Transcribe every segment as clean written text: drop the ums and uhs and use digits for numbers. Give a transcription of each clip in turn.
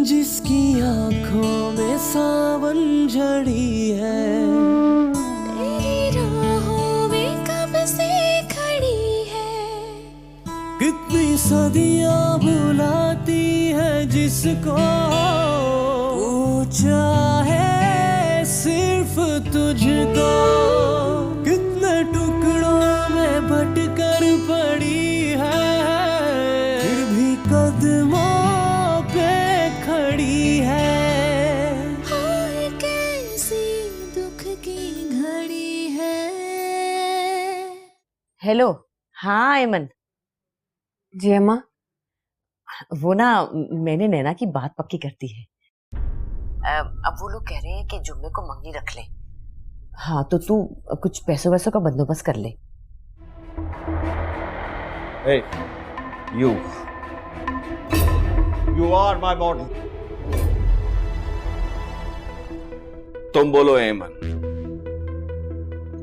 जिसकी आंखों में सावन झड़ी है, तेरी राहों में कब से खड़ी है। कितनी सदियां बुलाती है जिसको, पूछा है सिर्फ तुझको। कितने टुकड़ों में बटकर पड़ी है, फिर भी कदमों पे खड़ी है। और कैसी दुख की घड़ी है। हेलो। हाँ एमन। जी अम्मा। वो ना मैंने नैना की बात पक्की कर दी है। अब वो लोग कह रहे हैं कि जुम्मे को मंगनी रख ले। हाँ तो तू कुछ पैसों वैसों का बंदोबस्त कर ले। Hey, you are my model. तुम बोलो एमन,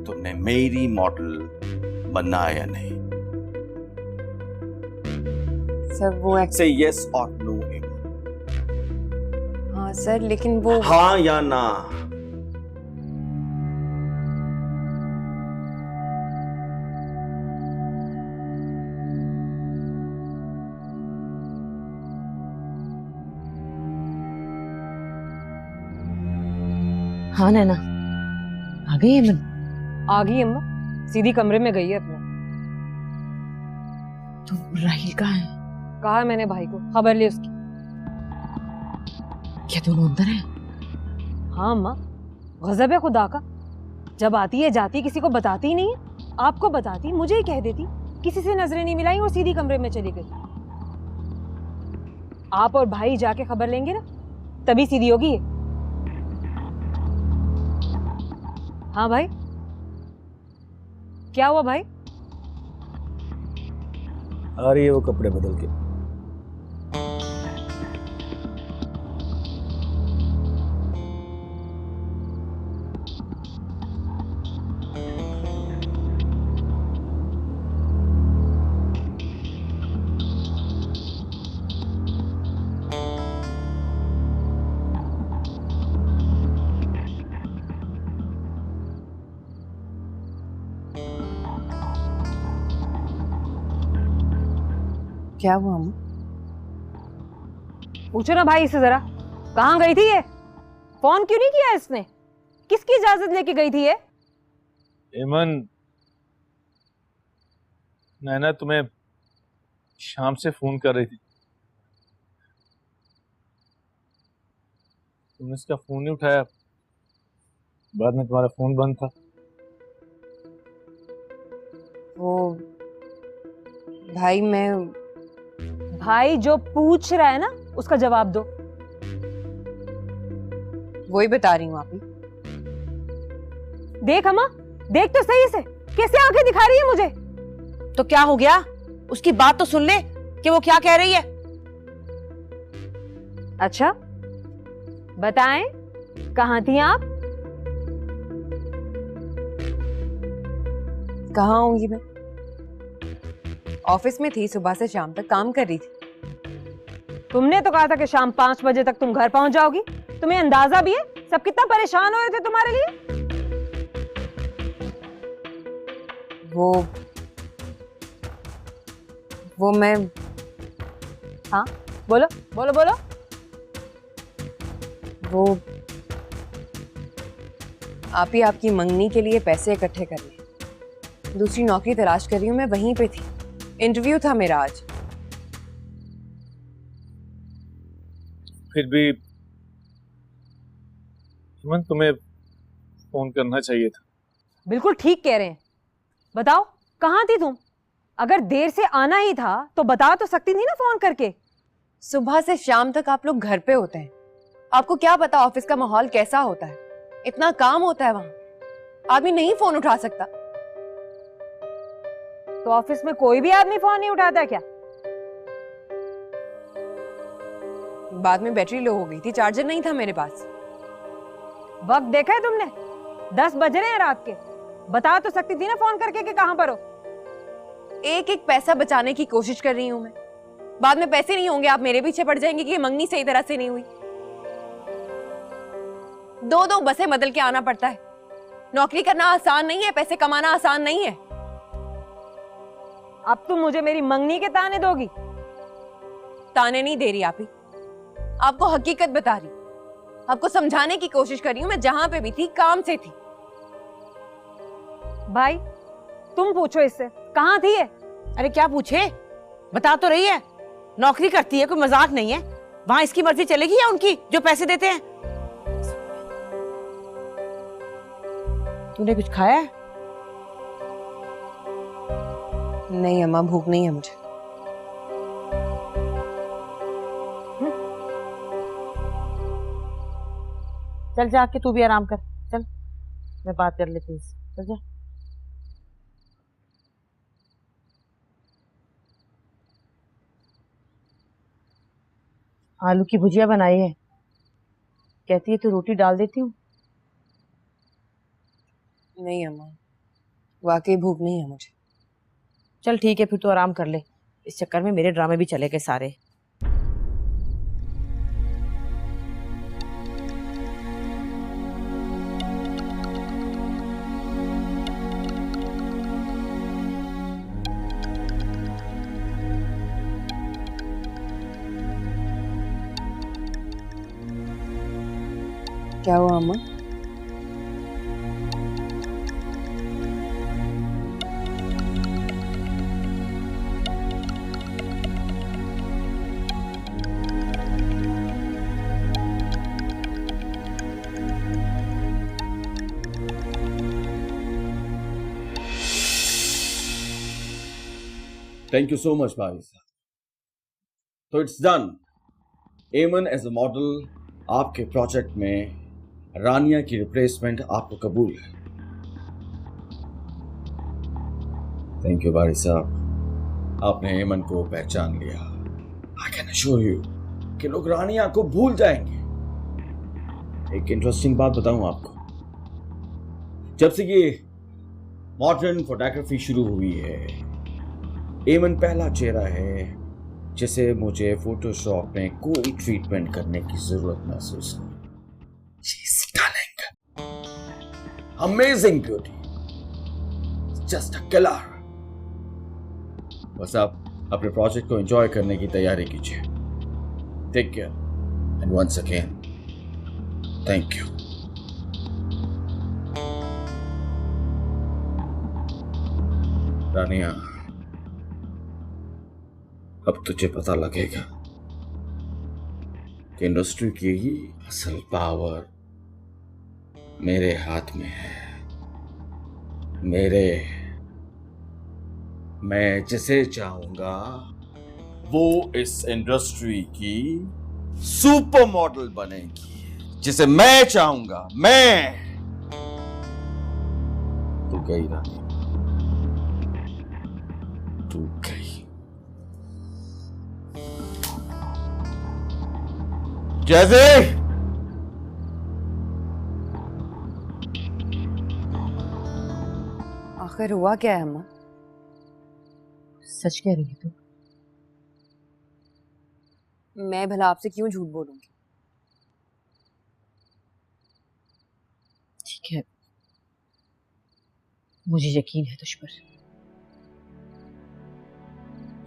तुमने मेरी मॉडल बनना है या नहीं? सर वो Say yes or no, एमन। हाँ सर, लेकिन वो हाँ या ना? हाँ नैना आ गई एमन? आ गई अम्मा, सीधी कमरे में गई है अपने। तो राहिल कहाँ है? कहा है मैंने भाई को, खबर ली उसकी। क्या दोनों अंदर है? हाँ अम्मा, गजब है खुदा का। जब आती है जाती किसी को बताती ही नहीं है। आपको बताती, मुझे ही कह देती। किसी से नजरें नहीं मिलाई और सीधी कमरे में चली गई। आप और भाई जाके खबर लेंगे ना, तभी सीधी होगी ये। हाँ भाई, क्या हुआ भाई? आ रही है वो कपड़े बदल के। क्या हुआ अम्मा? पूछो ना भाई से जरा, कहाँ गई थी ये? फोन क्यों नहीं किया इसने? किसकी इजाजत लेके गई थी ये? एमन, नैना तुम्हें शाम से फोन कर रही थी, तुमने इसका फोन नहीं उठाया। बाद में तुम्हारा फोन बंद था। वो भाई जो पूछ रहा है ना, उसका जवाब दो। वही बता रही हूँ आप ही। देख अम्मा, देख तो सही से, कैसे आंखें दिखा रही है मुझे। तो क्या हो गया? उसकी बात तो सुन ले कि वो क्या कह रही है। अच्छा बताएं, कहाँ थी आप? कहाँ होंगी मैं? ऑफिस में थी, सुबह से शाम तक काम कर रही थी। तुमने तो कहा था कि शाम 5 बजे तक तुम घर पहुंच जाओगी। तुम्हें अंदाजा भी है सब कितना परेशान हो रहे थे तुम्हारे लिए? वो मैं, हाँ बोलो बोलो बोलो। वो आप ही आपकी मंगनी के लिए पैसे इकट्ठे कर लिए। दूसरी नौकरी तलाश कर रही हूँ मैं, वहीं पे थी। इंटरव्यू था मेरा आज। फिर भी एमन, तुम्हें फोन करना चाहिए था। बिल्कुल ठीक कह रहे हैं। बताओ कहाँ थी तुम? अगर देर से आना ही था तो बता तो सकती थी ना फोन करके। सुबह से शाम तक आप लोग घर पे होते हैं, आपको क्या पता ऑफिस का माहौल कैसा होता है। इतना काम होता है वहां, आदमी नहीं फोन उठा सकता। तो ऑफिस में कोई भी आदमी फोन नहीं उठाता क्या? बाद में बैटरी लो हो गई थी, चार्जर नहीं था मेरे पास। वक्त देखा है तुमने? 10 बज रहे हैं रात के। बता तो सकती थी ना फोन करके कि कहां पर हो। एक एक पैसा बचाने की कोशिश कर रही हूं मैं। बाद में पैसे नहीं होंगे, आप मेरे पीछे पड़ जाएंगे कि ये मंगनी सही तरह से नहीं हुई। दो दो बसें बदल के आना पड़ता है। नौकरी करना आसान नहीं है, पैसे कमाना आसान नहीं है। अब तुम मुझे मेरी मंगनी के ताने दोगी? ताने नहीं दे रही आप ही, आपको हकीकत बता रही, आपको समझाने की कोशिश कर रही हूं। मैं जहां पे भी थी काम से थी। भाई तुम पूछो इससे, कहां थी ये? अरे क्या पूछे, बता तो रही है। नौकरी करती है, कोई मजाक नहीं है। वहां इसकी मर्जी चलेगी या उनकी जो पैसे देते हैं? तूने कुछ खाया है? नहीं अम्मा, भूख नहीं है मुझे। चल जाके तू भी आराम कर, चल मैं बात कर लेती हूँ। चल जा। आलू की भुजिया बनाई है, कहती है तो रोटी डाल देती हूँ। नहीं अम्मा, वाकई भूख नहीं है मुझे। चल ठीक है, फिर तो आराम कर ले। इस चक्कर में मेरे ड्रामे भी चले गए सारे। क्या हुआ अम्मा? Thank you so much, Parisa. So it's done. एमन एज अ मॉडल आपके प्रोजेक्ट में रानिया की रिप्लेसमेंट आपको कबूल है। थैंक यू बारी साहब, आपने एमन को पहचान लिया। आई कैन अश्योर यू कि लोग रानिया को भूल जाएंगे। एक इंटरेस्टिंग बात बताऊं आपको, जब से ये मॉडर्न फोटोग्राफी शुरू हुई है, एमन पहला चेहरा है जिसे मुझे फोटोशॉप में कोई ट्रीटमेंट करने की जरूरत महसूस नहीं। She is stunning, amazing beauty, just a killer. बस आप अपने प्रोजेक्ट को एंजॉय करने की तैयारी कीजिए। Take care and once again thank you. Rania, अब तुझे पता लगेगा कि इंडस्ट्री की ही असल पावर मेरे हाथ में है। मैं जिसे चाहूंगा वो इस इंडस्ट्री की सुपर मॉडल बनेगी, जिसे मैं चाहूंगा। मैं तू गई रानी, तू गई। जैसे आखिर हुआ क्या है अम्मा? सच कह रही है तू? मैं भला आपसे क्यों झूठ बोलूंगी? ठीक है, मुझे यकीन है तुझ पर,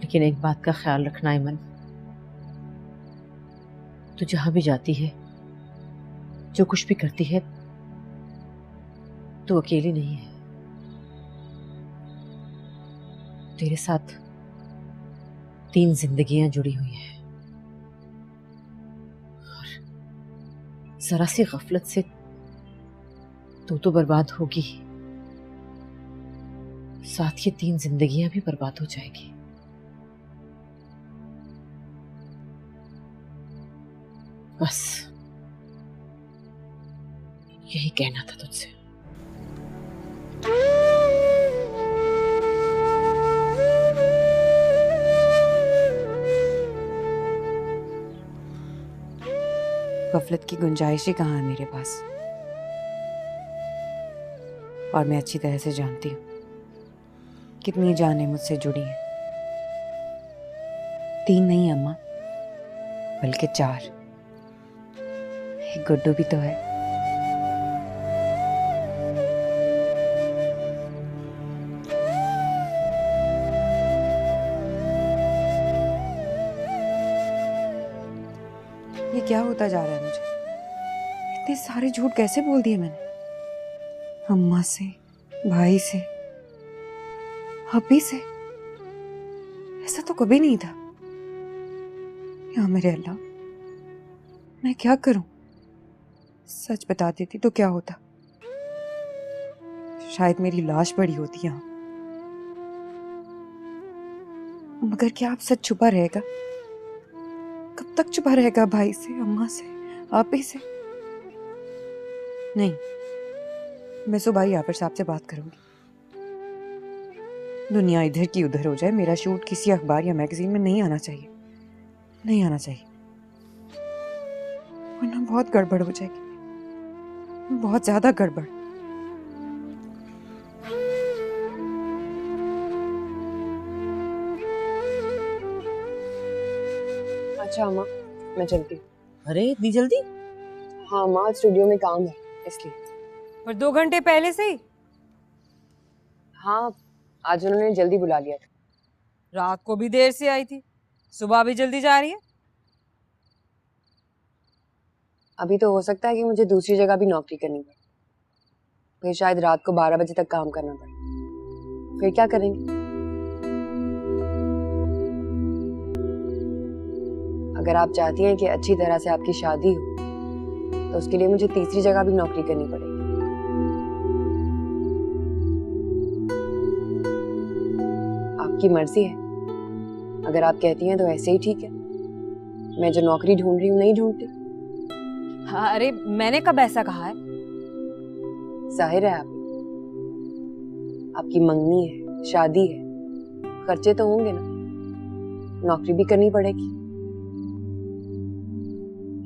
लेकिन एक बात का ख्याल रखना ऐमन, तू जहां भी जाती है, जो कुछ भी करती है, तू अकेली नहीं है। तेरे साथ 3 जिंदगियां जुड़ी हुई हैं और जरा सी गफलत से तू तो बर्बाद होगी, साथ ये 3 जिंदगियां भी बर्बाद हो जाएगी। बस यही कहना था तुझसे। गफलत की गुंजाइश ही कहाँ है मेरे पास, और मैं अच्छी तरह से जानती हूँ कितनी जानें मुझसे जुड़ी हैं। 3 नहीं अम्मा, बल्कि 4। एक गुड्डू भी तो है। ये क्या होता जा रहा है मुझे? इतने सारे झूठ कैसे बोल दिए मैंने? अम्मा से, भाई से, अभी से। ऐसा तो कभी नहीं था। या मेरे अल्लाह, मैं क्या करूं? सच बता देती तो क्या होता? शायद मेरी लाश पड़ी होती यहाँ। मगर क्या आप सच छुपा रहेगा? कब तक छुपा रहेगा? भाई से, अम्मा से, आप ही से? नहीं, मैं सुबह ही याफर साहब से बात करूंगी। दुनिया इधर की उधर हो जाए, मेरा शूट किसी अखबार या मैगजीन में नहीं आना चाहिए, नहीं आना चाहिए, वरना बहुत गड़बड़ हो जाएगी, बहुत ज्यादा गड़बड़। अच्छा अम्मा, मैं चलती हूँ। अरे इतनी जल्दी? हाँ अम्मा, स्टूडियो में काम है इसलिए। और 2 घंटे पहले से ही? हाँ, आज उन्होंने जल्दी बुला लिया था। रात को भी देर से आई थी, सुबह भी जल्दी जा रही है। अभी तो हो सकता है कि मुझे दूसरी जगह भी नौकरी करनी पड़े, फिर शायद रात को 12 बजे तक काम करना पड़े। फिर क्या करेंगे? अगर आप चाहती हैं कि अच्छी तरह से आपकी शादी हो, तो उसके लिए मुझे तीसरी जगह भी नौकरी करनी पड़ेगी। आपकी मर्जी है। अगर आप कहती हैं तो ऐसे ही ठीक है। मैं जो नौकरी ढूंढ रही हूँ नहीं ढूंढती। हाँ, अरे मैंने कब ऐसा कहा है? जाहिर है आपकी मंगनी है, शादी है, खर्चे तो होंगे ना, नौकरी भी करनी पड़ेगी,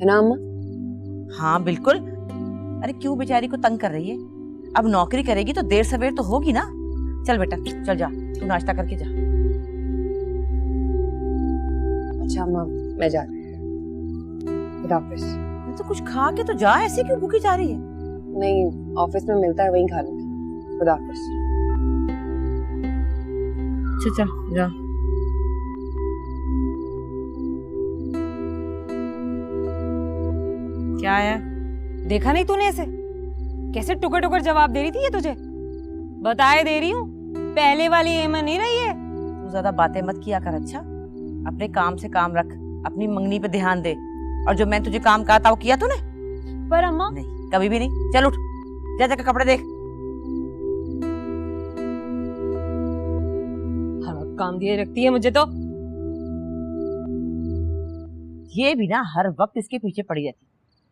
है ना अम्मा? हाँ बिल्कुल। अरे क्यों बेचारी को तंग कर रही है? अब नौकरी करेगी तो देर सवेर तो होगी ना। चल बेटा चल, जा तू नाश्ता करके जा। अच्छा अम्मा, मैं जा रही हूँ। खुदा हाफिज। तो कुछ खा के तो जा, ऐसे क्यों भूखी जा रही है? नहीं, ऑफिस में मिलता है, वहीं खा लूंगी। खुदा हाफिज। चल चल जा। क्या है? देखा नहीं तूने ऐसे कैसे टुकर टुकर जवाब दे रही थी ये तुझे? बताए दे रही हूँ, पहले वाली एमन नहीं रही है। तू ज्यादा बातें मत किया कर, अच्छा? अपने काम से काम रख, अपनी मंगनी पे ध्यान दे। और जो मैं तुझे काम कहा था वो किया तूने? पर अम्मा। नहीं, कभी भी नहीं। चल उठ, जा जाकर कपड़े देख। हाँ, काम दिए रखती है मुझे तो। ये भी ना हर वक्त इसके पीछे पड़ी रहती।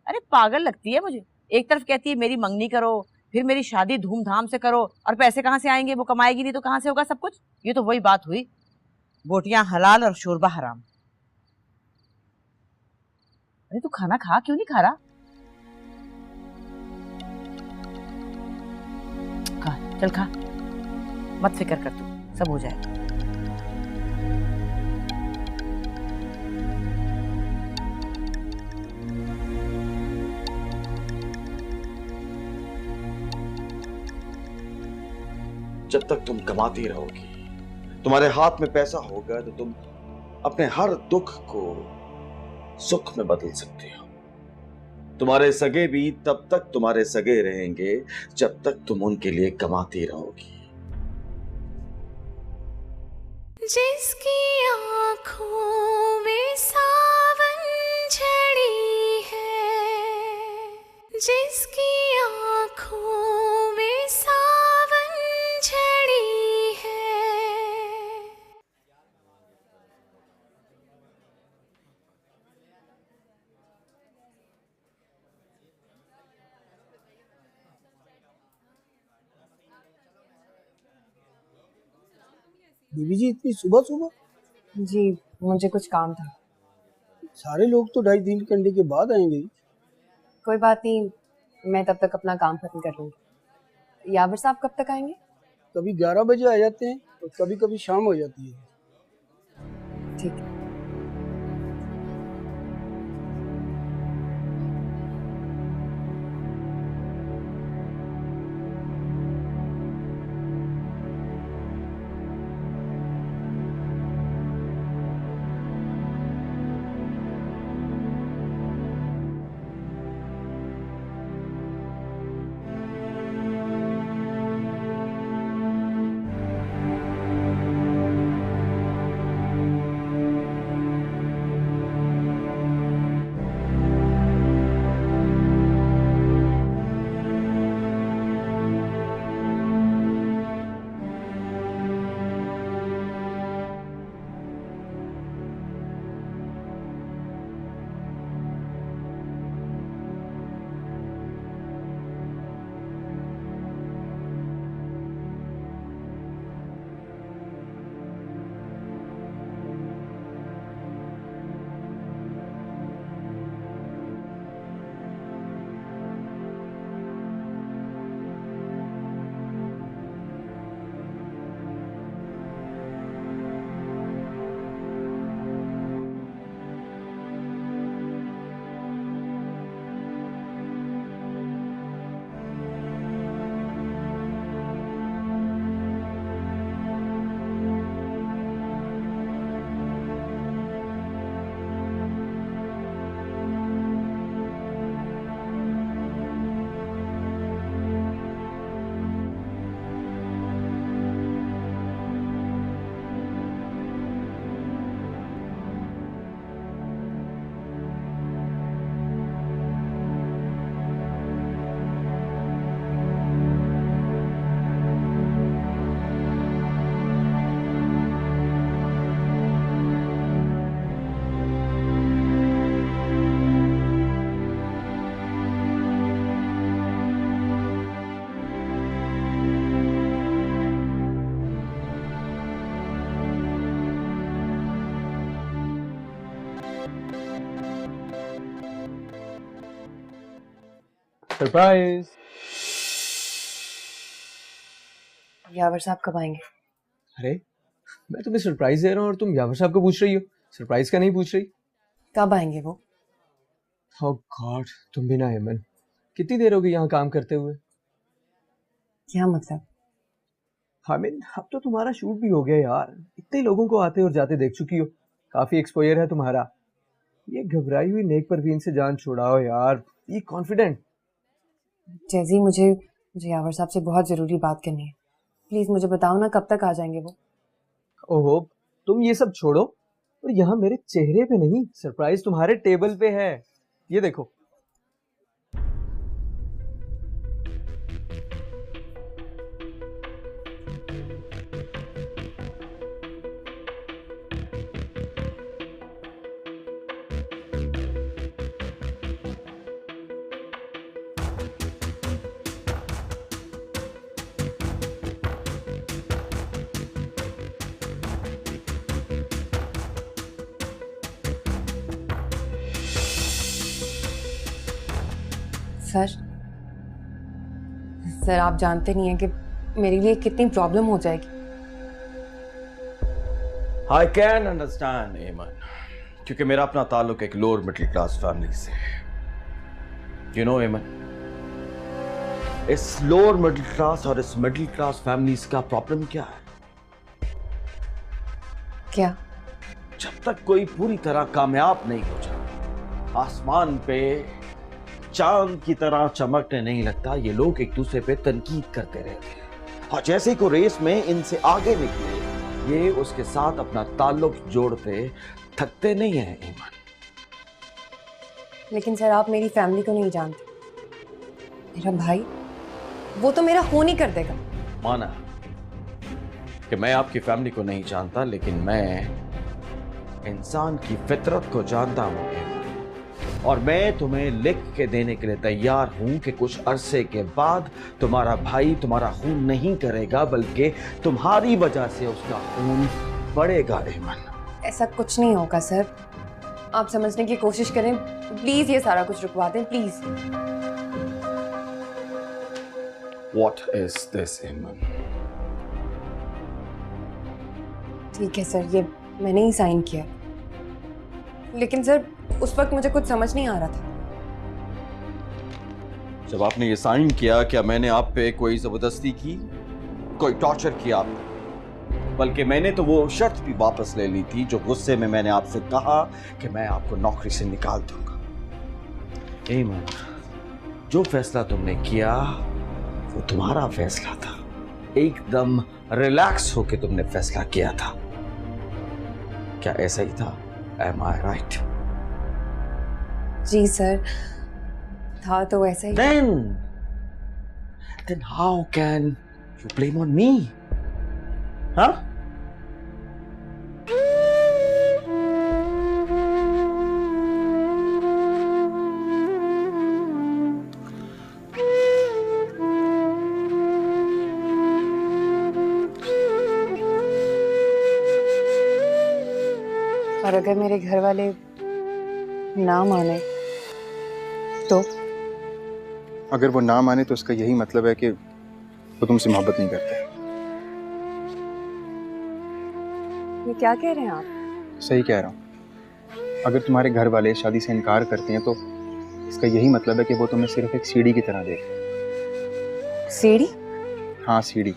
अरे पागल लगती है मुझे। एक तरफ कहती है मेरी मंगनी करो, फिर मेरी शादी धूमधाम से करो, और पैसे कहाँ से आएंगे? वो कमाएगी नहीं तो कहाँ से होगा सब कुछ? ये तो वही बात हुई, बोटियां हलाल और शोरबा हराम। अरे तू खाना खा, क्यों नहीं खा रहा? खा, चल खा, मत फिक्र कर, तू सब हो जाएगा। जब तक तुम कमाती रहोगी, तुम्हारे हाथ में पैसा होगा, तो तुम अपने हर दुख को सुख में बदल सकते हो। तुम्हारे सगे भी तब तक तुम्हारे सगे रहेंगे जब तक तुम उनके लिए कमाती रहोगी। जिसकी आँखों में सावन झड़ी है, जिसकी आँखों में सावन झड़ी है। बीबी जी, इतनी सुबह सुबह? जी, मुझे कुछ काम था। सारे लोग तो 2.5-3 घंटे के बाद आएंगे। कोई बात नहीं, मैं तब तक अपना काम खत्म कर लूंगी। यावर साहब कब तक आएंगे? कभी 11 बजे आ जाते हैं और कभी कभी शाम हो जाती है। ठीक है। सरप्राइज। यावर साहब कब आएंगे? अरे मैं तुम्हें सरप्राइज दे रहा हूँ और तुम यावर साहब को पूछ रही हो, सरप्राइज का नहीं पूछ रही। कब आएंगे वो? ओह गॉड, तुम भी ना हेमन, कितनी देर होगी यहाँ काम करते हुए? क्या मतलब? आई मीन अब तो तुम्हारा शूट भी हो गया यार, इतने लोगों को आते और जाते देख चुकी हो, काफी एक्सपोजर है तुम्हारा। ये घबराई हुई नेक परवीन से जान छुड़ाओ यार, बी कॉन्फिडेंट। जैजी, मुझे यावर साहब से बहुत जरूरी बात करनी है, प्लीज मुझे बताओ ना कब तक आ जाएंगे वो? ओहो तुम ये सब छोड़ो और यहाँ मेरे चेहरे पे नहीं, सरप्राइज तुम्हारे टेबल पे है, ये देखो। सर आप जानते नहीं हैं कि मेरे लिए कितनी प्रॉब्लम हो जाएगी। आई कैन अंडरस्टैंड एमन, क्योंकि मेरा अपना ताल्लुक एक लोअर मिडिल क्लास फैमिली से है। यू नो एमन, इस लोअर मिडिल क्लास और इस मिडिल क्लास फैमिलीज का प्रॉब्लम क्या है? क्या? जब तक कोई पूरी तरह कामयाब नहीं हो जाता, आसमान पे चांद की तरह चमकने नहीं लगता, ये लोग एक दूसरे पे तनकीद करते रहते हैं और जैसे को रेस में इनसे आगे निकले, ये उसके साथ अपना ताल्लुक जोड़ते थकते नहीं हैं ईमान। लेकिन सर आप मेरी फैमिली को नहीं जानते, मेरा भाई वो तो मेरा खून ही कर देगा। माना कि मैं आपकी फैमिली को नहीं जानता, लेकिन मैं इंसान की फितरत को जानता हूं ईमान। और मैं तुम्हें लिख के देने के लिए तैयार हूं कि कुछ अरसे के बाद तुम्हारा भाई तुम्हारा खून नहीं करेगा, बल्कि तुम्हारी वजह से उसका खून बढ़ेगा ईमान। ऐसा कुछ नहीं होगा सर, आप समझने की कोशिश करें प्लीज, ये सारा कुछ रुकवा दें प्लीज। What is this ईमान? ठीक है सर, ये मैंने ही साइन किया, लेकिन सर उस वक्त मुझे कुछ समझ नहीं आ रहा था। जब आपने ये साइन किया, क्या मैंने आप पे कोई जबरदस्ती की, कोई टॉर्चर किया आपने? बल्कि मैंने तो वो शर्त भी वापस ले ली थी जो गुस्से में मैंने आपसे कहा कि मैं आपको नौकरी से निकाल दूंगा। ईमान, जो फैसला तुमने किया वो तुम्हारा फैसला था, एकदम रिलैक्स होके तुमने फैसला किया था। क्या ऐसा ही था? Am I right? जी सर, था तो ऐसा ही। Then how can you blame on me? Huh? और अगर मेरे घर वाले ना माने तो? अगर वो ना माने तो उसका यही मतलब है कि वो तुमसे मोहब्बत नहीं करते। ये क्या कह रहे हैं आप? सही कह रहा हूँ। अगर तुम्हारे घर वाले शादी से इनकार करते हैं तो इसका यही मतलब है कि वो तुम्हें सिर्फ एक सीढ़ी की तरह देख। सीढ़ी? हाँ सीढ़ी,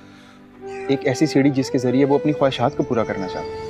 एक ऐसी सीढ़ी जिसके जरिए वो अपनी ख्वाहिशात को पूरा करना चाहते हैं।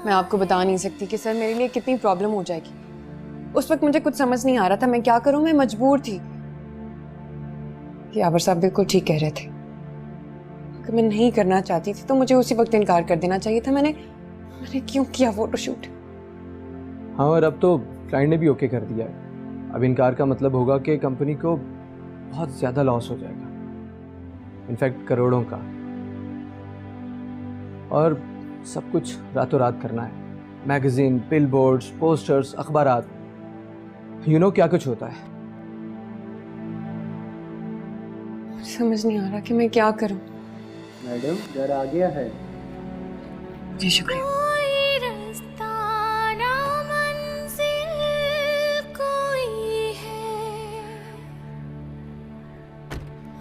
मैं आपको बता नहीं सकती कि सर मेरे लिए कितनी प्रॉब्लम हो जाएगी। उस वक्त मुझे कुछ समझ नहीं आ रहा था मैं क्या करूं, मैं मजबूर थी। यावर साहब बिल्कुल ठीक कह रहे थे, अगर मैं नहीं करना चाहती थी तो मुझे उसी वक्त इनकार कर देना चाहिए था। मैंने मैंने क्यों किया फोटोशूट? हाँ, और अब तो क्लाइंट ने भी ओके कर दिया है। अब इनकार का मतलब होगा कि कंपनी को बहुत ज्यादा लॉस हो जाएगा, इनफैक्ट करोड़ों का। और सब कुछ रातों रात करना है। मैगजीन, बिलबोर्ड्स, पोस्टर्स, अखबारात, क्या कुछ होता है। समझ नहीं आ रहा कि मैं क्या करूं। मैडम घर आ गया है। जी शुक्रिया। कोई रास्ता ना मंजिल कोई है,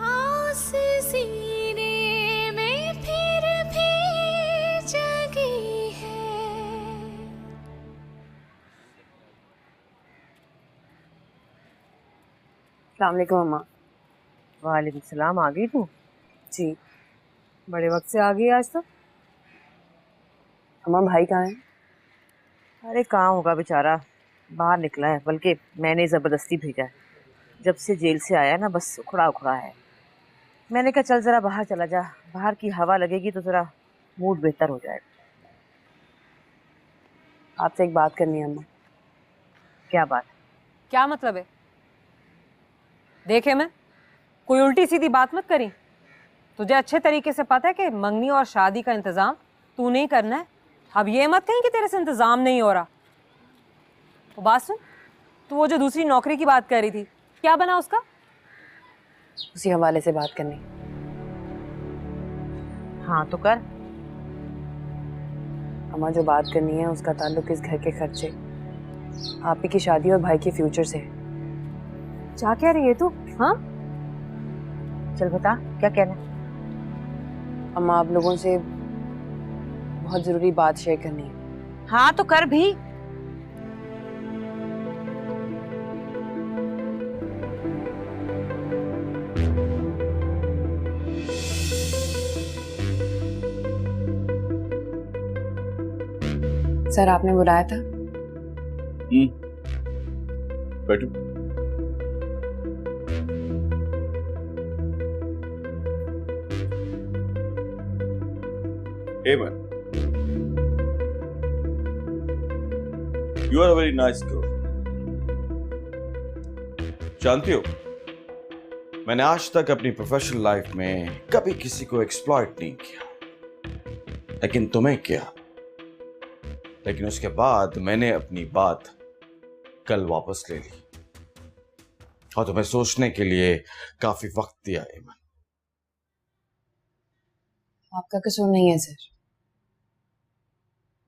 आस सीने में फिर भी जगी है। अस्सलाम वालेकुम अम्मा। वालेकुम सलाम। आ गई तू? जी। बड़े वक्त से आ गई आज तो। अम्मा भाई कहाँ है? अरे कहाँ होगा बेचारा, बाहर निकला है, बल्कि मैंने जबरदस्ती भेजा है। जब से जेल से आया ना बस उखड़ा उखड़ा है। मैंने कहा चल जरा बाहर चला जा, बाहर की हवा लगेगी तो जरा मूड बेहतर हो जाएगा। आपसे एक बात करनी है अम्मा। क्या बात? क्या मतलब है? देखे मैं कोई उल्टी सीधी बात मत करी। तुझे अच्छे तरीके से पता है कि मंगनी और शादी का इंतजाम तू नहीं करना है। अब ये मत कहीं कि तेरे से इंतजाम नहीं हो रहा। तो बात सुन, तू वो जो दूसरी नौकरी की बात कर रही थी, क्या बना उसका? उसी हवाले से बात करनी। हाँ तो कर। अम्मा जो बात करनी है उसका ताल्लुक इस घर के खर्चे, आप ही की शादी और भाई के फ्यूचर से है। क्या कह रही है तू? हाँ, चल बता क्या कहना है। अम्मा आप लोगों से बहुत जरूरी बात शेयर करनी है। हाँ तो कर भी। सर आपने बुलाया था? बैठो। Amen. You are a very nice girl. जानती हो, मैंने आज तक अपनी प्रोफेशनल लाइफ में कभी किसी को एक्सप्लॉइट नहीं किया, लेकिन तुम्हें किया। लेकिन उसके बाद मैंने अपनी बात कल वापस ले ली और तुम्हें सोचने के लिए काफी वक्त दिया। एमन, आपका कसूर नहीं है सर,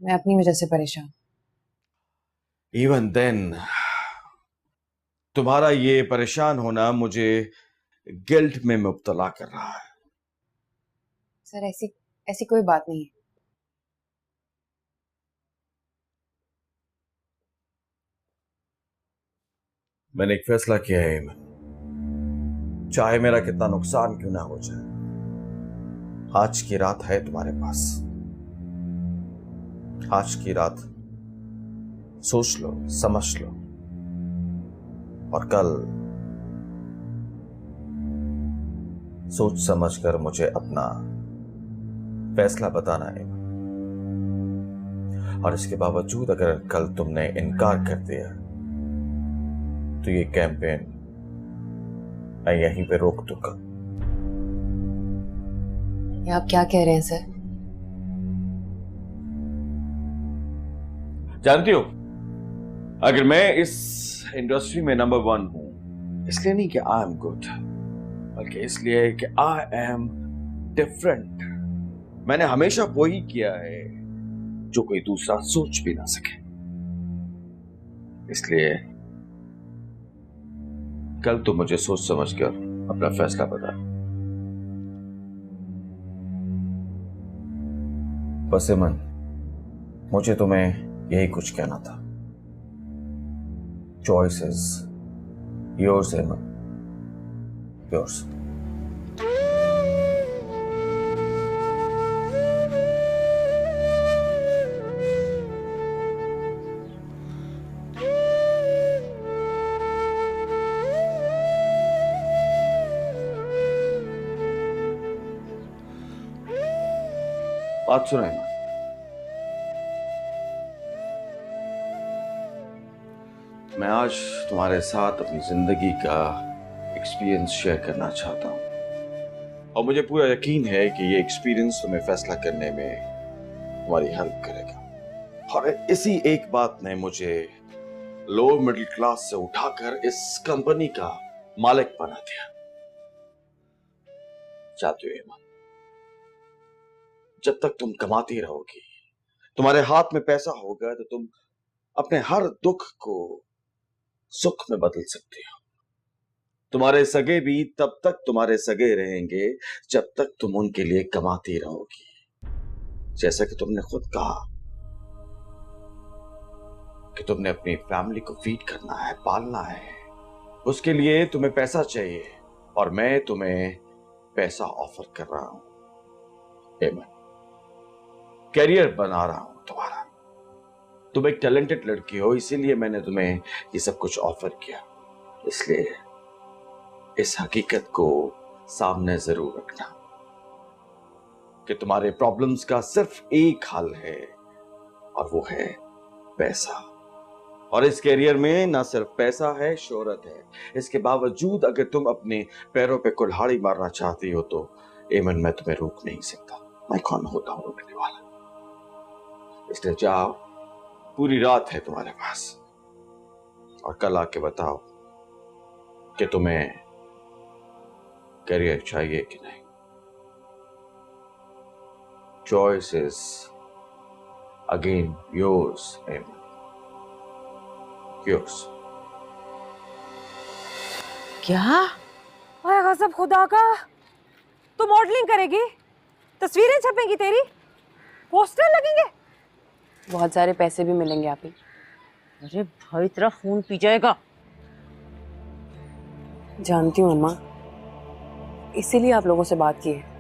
मैं अपनी वजह से परेशान। इवन देन तुम्हारा ये परेशान होना मुझे गिल्ट में मुब्तला कर रहा है। सर ऐसी ऐसी कोई बात नहीं है। मैंने एक फैसला किया है एमन, चाहे मेरा कितना नुकसान क्यों ना हो जाए, आज की रात है तुम्हारे पास। आज की रात सोच लो, समझ लो, और कल सोच समझ कर मुझे अपना फैसला बताना है। और इसके बावजूद अगर कल तुमने इनकार कर दिया तो ये कैंपेन मैं यहीं पे रोक दूंगा। ये आप क्या कह रहे हैं सर? जानती हो, अगर मैं इस इंडस्ट्री में नंबर 1 हूं, इसलिए नहीं कि आई एम गुड, बल्कि इसलिए कि आई एम डिफरेंट। मैंने हमेशा वही किया है जो कोई दूसरा सोच भी ना सके। इसलिए कल तो मुझे सोच समझ कर अपना फैसला बता। बस एमन, मुझे तुम्हें यही कुछ कहना था। चॉइस इज योर्स एमन, योर्स। बात सुनो एमन, मैं आज तुम्हारे साथ अपनी जिंदगी का एक्सपीरियंस शेयर करना चाहता हूँ और मुझे पूरा यकीन है कि ये एक्सपीरियंस तुम्हें फैसला करने में तुम्हारी हेल्प करेगा। और इसी एक बात ने मुझे लोअर मिडिल क्लास से उठाकर इस कंपनी का मालिक बना दिया। चाहते हो एमन, जब तक तुम कमाती रहोगी, तुम्हारे हाथ में पैसा होगा, तो तुम अपने हर दुख को सुख में बदल सकते हो। तुम्हारे सगे भी तब तक तुम्हारे सगे रहेंगे जब तक तुम उनके लिए कमाती रहोगी। जैसा कि तुमने खुद कहा कि तुमने अपनी फैमिली को फीड करना है, पालना है, उसके लिए तुम्हें पैसा चाहिए और मैं तुम्हें पैसा ऑफर कर रहा हूं एमन। कैरियर बना रहा हूं तुम्हारा। तुम एक टैलेंटेड लड़की हो, इसीलिए मैंने तुम्हें ये सब कुछ ऑफर किया। इसलिए इस हकीकत को सामने जरूर रखना कि तुम्हारे प्रॉब्लम्स का सिर्फ एक हल है और वो है पैसा। और इस कैरियर में ना सिर्फ पैसा है, शोहरत है। इसके बावजूद अगर तुम अपने पैरों पे कुल्हाड़ी मारना चाहती हो तो एमन मैं तुम्हें रोक नहीं सकता। मैं कौन होता हूं रोकने वाला? इसलिए जाओ, पूरी रात है तुम्हारे पास और कल आके बताओ कि तुम्हें करियर चाहिए कि नहीं। चॉइस इज अगेन योर्स एमन, योर्स। क्या? ओए गजब खुदा का, तू मॉडलिंग करेगी, तस्वीरें छपेंगी तेरी, पोस्टर लगेंगे, बहुत सारे पैसे भी मिलेंगे आप ही। अरे भाई तेरा खून पी जाएगा। जानती हूँ अम्मा, इसीलिए आप लोगों से बात की है।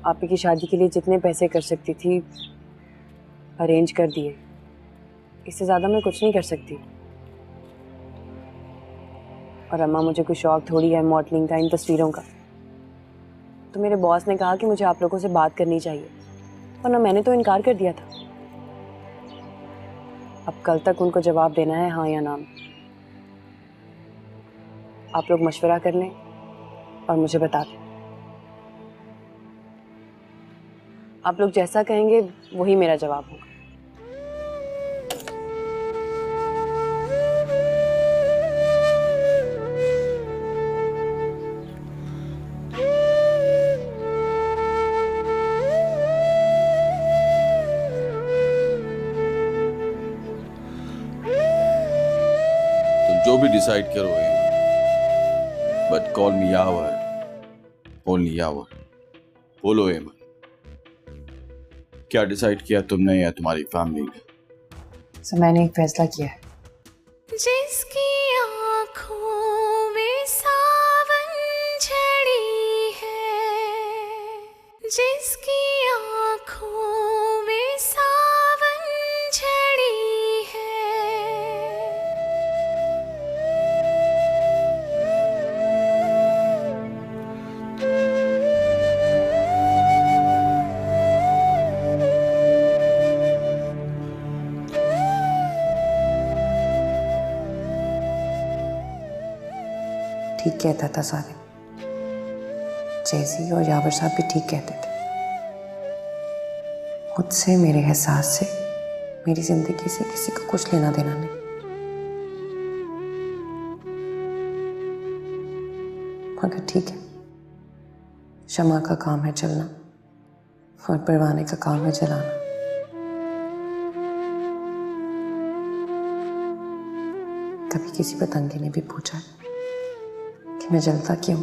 आप ही की शादी के लिए जितने पैसे कर सकती थी अरेंज कर दिए। इससे ज्यादा मैं कुछ नहीं कर सकती। और अम्मा, मुझे कोई शौक थोड़ी है मॉडलिंग का, इन तस्वीरों का। तो मेरे बॉस ने कहा कि मुझे आप लोगों से बात करनी चाहिए, वरना मैंने तो इनकार कर दिया था। अब कल तक उनको जवाब देना है, हाँ या ना। आप लोग मशवरा कर लें और मुझे बता दें। आप लोग जैसा कहेंगे वही मेरा जवाब होगा। जो भी डिसाइड करो but call me Yavar, only Yavar. बोलो एमन, क्या डिसाइड किया तुमने या तुम्हारी फैमिली ने? सर, मैंने एक फैसला किया है। जिसकी आँखों में सावन झड़ी है, जिसकी आँखों में सावन झड़ी है, ठीक कहता था साबित। जैसी और यावर साहब भी ठीक कहते थे। मुझसे, मेरे एहसास से, मेरी जिंदगी से किसी को कुछ लेना देना नहीं। मगर ठीक है, शमा का काम है चलना और परवाने का काम है जलाना। कभी किसी पतंगे ने भी पूछा कि मैं जलता क्यों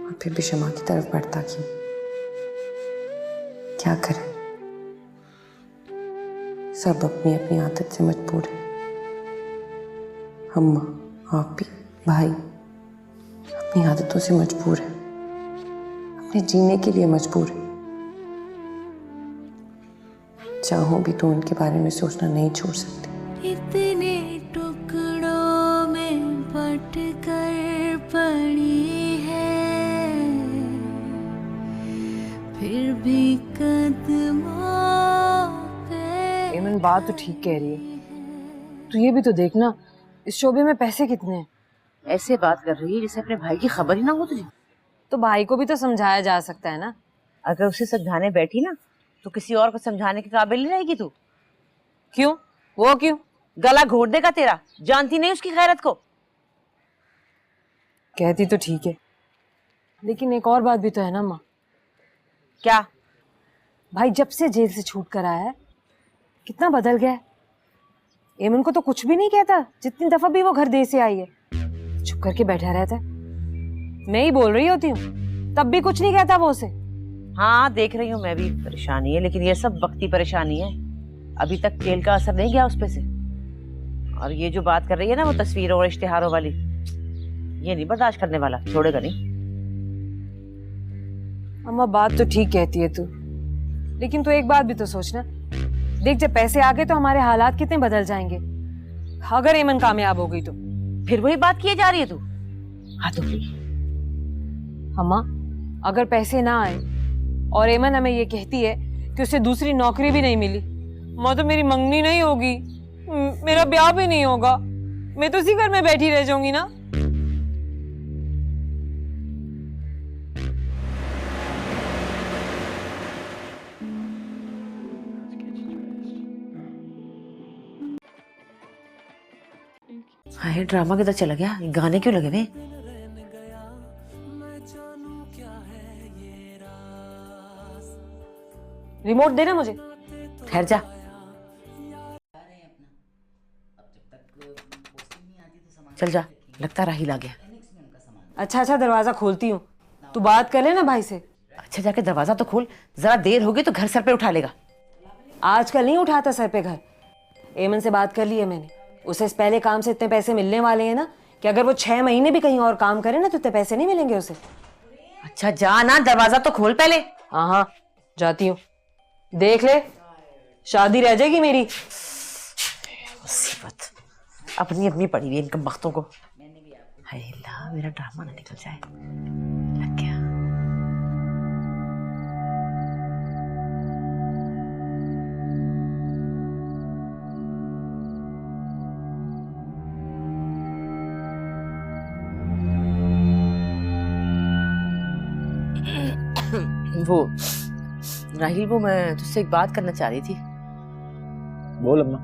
और फिर भी शमा की तरफ बढ़ता क्यों? क्या करें, सब अपनी अपनी आदत से मजबूर है। अम्मा, आप भी, भाई अपनी आदतों से मजबूर है, अपने जीने के लिए मजबूर है। चाहो भी तो उनके बारे में सोचना नहीं छोड़ सकते। इतने टुकड़ों में बट कर पड़ी है, फिर भी कदमों पे। एमन बात तो ठीक कह रही है, तू ये भी तो देखना, इस शोबे में पैसे कितने हैं। ऐसे बात कर रही है जैसे अपने भाई की खबर ही ना हो तुझे। तो भाई को भी तो समझाया जा सकता है ना। अगर उसे समझाने बैठी ना तो किसी और को समझाने के काबिल नहीं रहेगी तू। क्यों? वो क्यों? गला घोट देगा तेरा, जानती नहीं उसकी गैरत को। कहती तो ठीक है, लेकिन एक और बात भी तो है ना माँ। क्या? भाई जब से जेल से छूट कर आया है कितना बदल गया है। एमन को तो कुछ भी नहीं कहता, जितनी दफा भी वो घर दे से आई है चुप करके बैठा रहता है। मैं ही बोल रही होती हूँ तब भी कुछ नहीं कहता वो उसे। हाँ देख रही हूँ मैं भी, परेशानी है, लेकिन ये सब वक्ती परेशानी है। अभी तक जेल का असर नहीं गया उस पे से। और ये जो बात कर रही है ना वो तस्वीरों और इश्तिहारों वाली, ये नहीं बर्दाश्त करने वाला, छोड़ेगा नहीं। अम्मा बात तो ठीक कहती है तू, लेकिन तू एक बात भी तो सोचना, देख जब पैसे आ गए तो हमारे हालात कितने बदल जाएंगे। अगर एमन कामयाब हो गई तो फिर वही बात किए जा रही है तू। हाँ तो अम्मा अगर पैसे ना आए और एमन हमें ये कहती है कि उसे दूसरी नौकरी भी नहीं मिली, माँ तो मेरी मंगनी नहीं होगी, मेरा ब्याह भी नहीं होगा, मैं तो इसी घर में बैठी रह जाऊंगी ना। हाय ड्रामा किधर चला गया, गाने क्यों लगे हुए? रिमोट देना मुझे। ठहर जा। चल जा, लगता राहिल आ गया। अच्छा अच्छा दरवाजा खोलती हूँ, तू बात कर ले ना भाई से। अच्छा जाके दरवाजा तो खोल, जरा देर होगी तो घर सर पे उठा लेगा। आजकल नहीं उठाता सर पे घर। एमन से बात कर ली है मैंने, उसे इस पहले काम से इतने पैसे मिलने वाले हैं ना कि अगर वो 6 महीने भी कहीं और काम करे ना तो इतने पैसे नहीं मिलेंगे उसे। अच्छा जा ना, दरवाजा तो खोल पहले। हाँ हाँ जाती हूँ, देख ले शादी रह जाएगी मेरी। मुसीबत अपनी अपनी पड़ी हुई इनकम वक्तों को। हाय अल्लाह, मेरा ड्रामा ना निकल जाए। लग गया। वो राहिल, वो मैं तुझसे एक बात करना चाह रही थी। बोल अम्मा।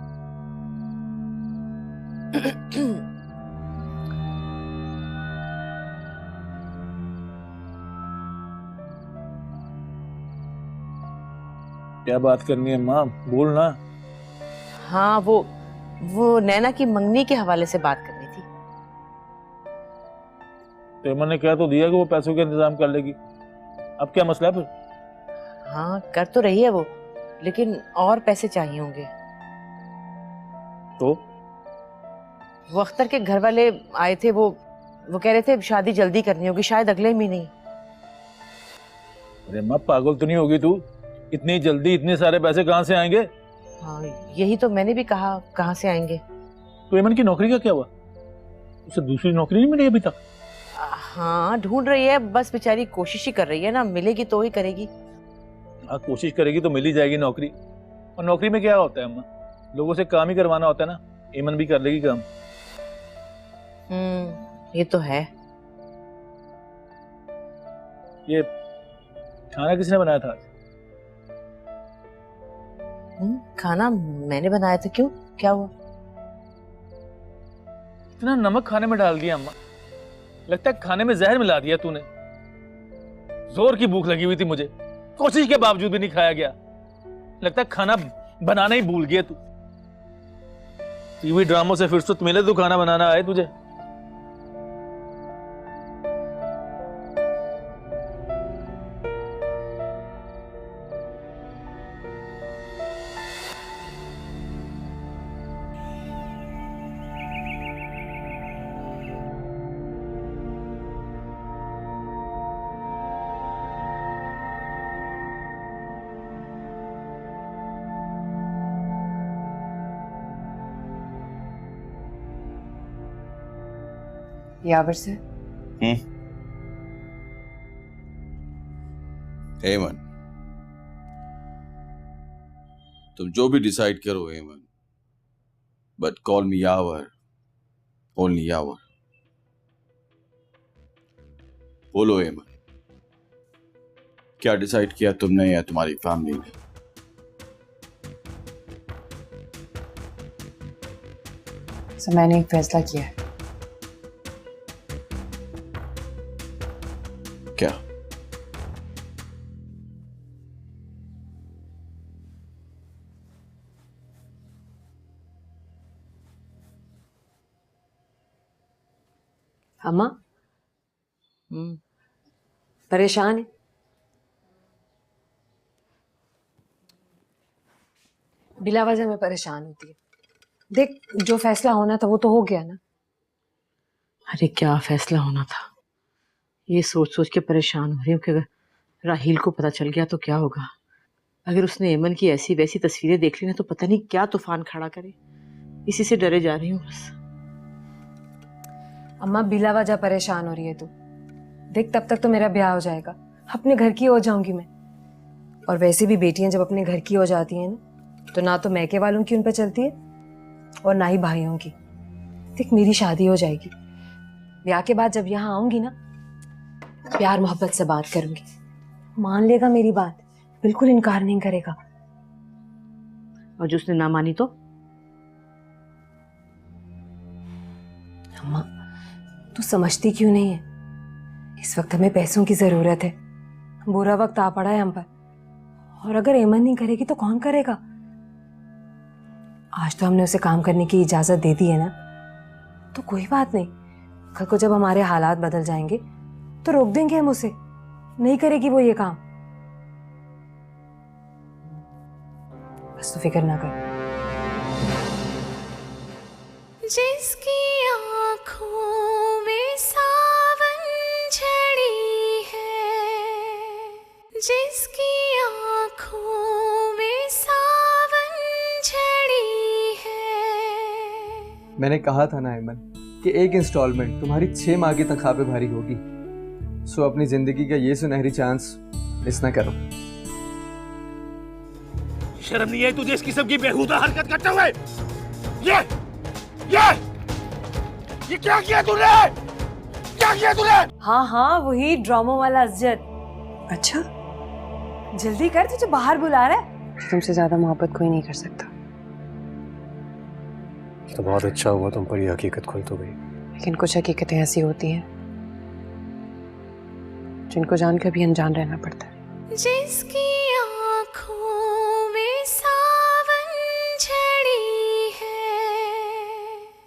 क्या बात करनी है माँ, बोल ना। हाँ वो नैना की मंगनी के हवाले से बात करनी थी। तो मैंने कह तो दिया कि वो पैसों का इंतजाम कर लेगी, अब क्या मसला है फिर? हाँ कर तो रही है वो, लेकिन और पैसे चाहिए होंगे। तो वो अख्तर के घर वाले आए थे, वो कह रहे थे शादी जल्दी करनी होगी, शायद अगले महीने ही। अरे माँ पागल तो नहीं होगी तू, इतनी जल्दी इतने सारे पैसे कहाँ से आएंगे? हाँ यही तो मैंने भी कहा, कहाँ से आएंगे। तो एमन की नौकरी का क्या हुआ? उसे दूसरी नौकरी नहीं मिली अभी तक? हाँ ढूंढ रही है, बस बेचारी कोशिश ही कर रही है ना, मिलेगी तो ही करेगी। हाँ कोशिश करेगी तो मिल ही जाएगी नौकरी। और नौकरी में क्या होता है अम्मा, लोगों से काम ही करवाना होता है ना, एमन भी कर लेगी काम। ये तो है। ये खाना किसने बनाया था? खाना मैंने बनाया था। क्यों, क्या हुआ? इतना नमक खाने में डाल दिया अम्मा, लगता है खाने में जहर मिला दिया तूने। जोर की भूख लगी हुई थी मुझे, कोशिश के बावजूद भी नहीं खाया गया। लगता है खाना बनाना ही भूल गया तू। टीवी ड्रामों से फुर्सत मिले तो खाना बनाना आए तुझे। यावर से हेमन, तुम जो भी डिसाइड करो हेमन, but call me Yavar, only Yavar. बोलो एमन, क्या डिसाइड किया तुमने या तुम्हारी फैमिली ने? सर मैंने एक फैसला किया है। क्या? अम्मा परेशान है? बिला वजह में परेशान होती है। देख, जो फैसला होना था वो तो हो गया ना। अरे क्या फैसला होना था, ये सोच सोच के परेशान हो रही हूँ कि अगर राहील को पता चल गया तो क्या होगा। अगर उसने एमन की ऐसी वैसी तस्वीरें देख ली ना तो पता नहीं क्या तूफान खड़ा करे। इसी से डरे जा रही हूँ बस। अम्मा बिला वजह परेशान हो रही है तू। देख, तब तक तो मेरा ब्याह हो जाएगा, अपने घर की हो जाऊंगी मैं। और वैसे भी बेटियां जब अपने घर की हो जाती हैं ना, तो ना तो मैके वालों की उन पर चलती है और ना ही भाइयों की। देख, मेरी शादी हो जाएगी, ब्याह के बाद जब यहाँ आऊंगी ना, प्यार मोहब्बत से बात करूंगी, मान लेगा मेरी बात, बिल्कुल इनकार नहीं करेगा। और जो उसने ना मानी तो? अम्मा, तू समझती क्यों नहीं है? इस वक्त हमें पैसों की जरूरत है, बुरा वक्त आ पड़ा है हम पर। और अगर एमन नहीं करेगी तो कौन करेगा? आज तो हमने उसे काम करने की इजाजत दे दी है ना, तो कोई बात नहीं। कल को जब हमारे हालात बदल जाएंगे तो रोक देंगे हम उसे, नहीं करेगी वो ये काम। बस तू फिक्र ना कर। जिसकी आँखों में सावन झड़ी है, जिसकी आँखों में सावन झड़ी है। मैंने कहा था ना एमन कि एक इंस्टॉलमेंट तुम्हारी 6 माह की तनख्वाह पे भारी होगी। सो अपनी जिंदगी का ये सुनहरी चांस मिस ना करो। शर्म नहीं है तुझे इसकी सबकी बेहुदा हरकत करते हुए? ये क्या किया तूने? क्या किया तूने? हाँ हाँ, वही ड्रामो वाला अजर। अच्छा, जल्दी कर, तुझे बाहर बुला रहा है। तुमसे ज्यादा मोहब्बत कोई नहीं कर सकता। तो बहुत अच्छा हुआ तुम पर ये हकीकत खुल तो गई। लेकिन कुछ हकीकतें ऐसी होती हैं जिनको जानकर भी अनजान रहना पड़ता है। जिसकी